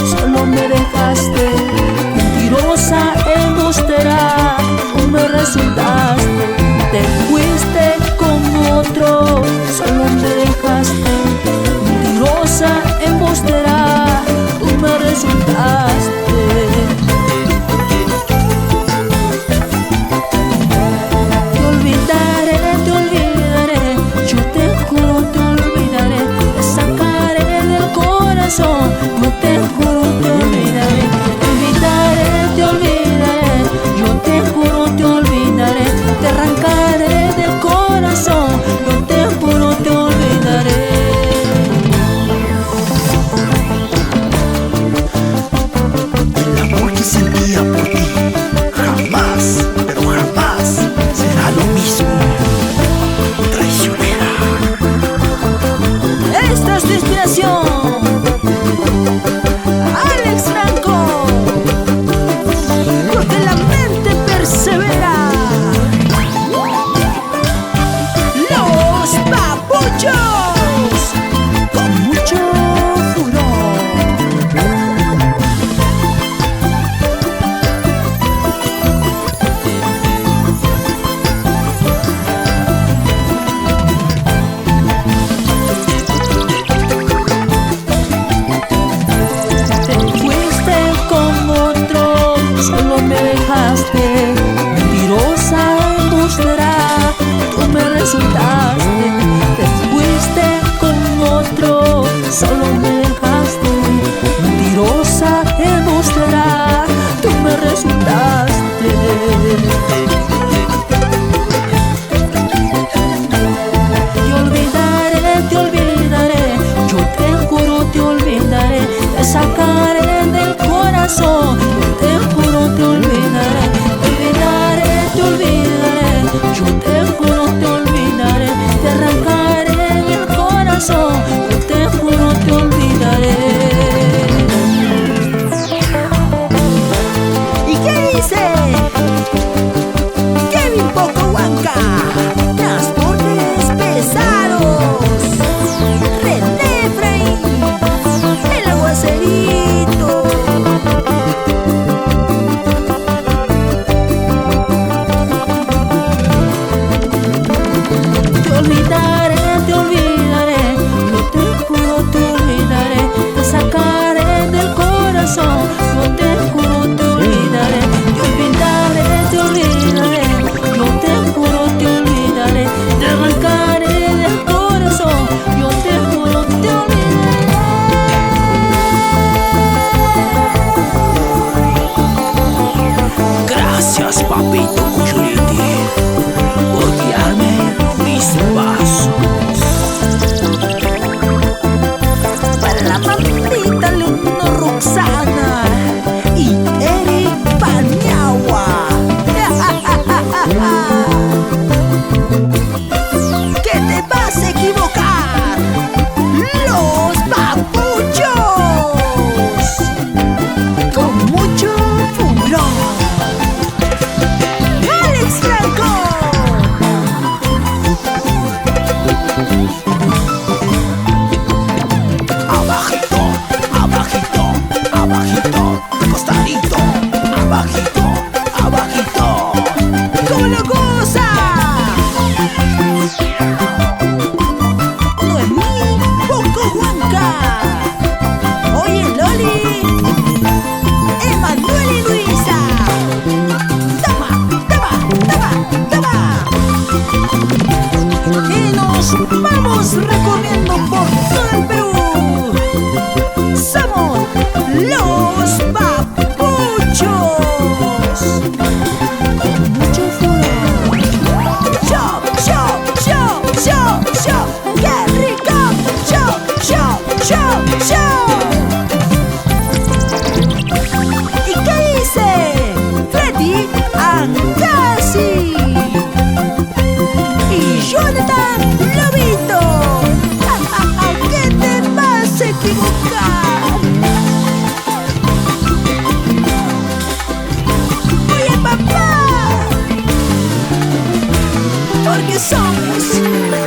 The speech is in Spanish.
Solo me dejaste mentirosa, embustera, tú me resultaste. Te fuiste con otro, solo me dejaste mentirosa, embustera, tú me resultaste. Te olvidaré, yo te juro te olvidaré, te sacaré del corazón. Yo te juro te olvidaré, te olvidaré, yo te juro te olvidaré, te arrancaré del corazón, yo te juro te olvidaré. El amor que sentía por ti jamás, pero jamás será lo mismo. Traicionera. Esta es tu inspiración, Alex Franco, porque la mente persevera. Los Papuchos, con mucho furor. Solo me dejaste mentirosa, embustera, tú me resultaste. Te fuiste con otro, solo me dejaste mentirosa, embustera, tú me resultaste. Te olvidaré, yo te juro te olvidaré, te sacaré del corazón. Te juro te olvidaré, te olvidaré, yo te juro te olvidaré, te arrancaré del corazón, yo te juro te olvidaré. ¿Y qué dice? Kevin Pocohuanca, transportes pesados, René Efraín, el aguacerito. Te olvidaré, yo te juro te olvidaré, te sacaré del corazón, yo te juro te olvidaré, te olvidaré, yo te juro te olvidaré, te arrancaré del corazón, yo te juro te olvidaré. Gracias, papito Cuyuriti, por guiarme mis pasos. Para la mamita Leonor Roxana y Eric Paniagua. ¿Qué te vas a equivocar? Los Papuchos, con mucho furor. Alex Franco. azúcar. Oye papá, porque somos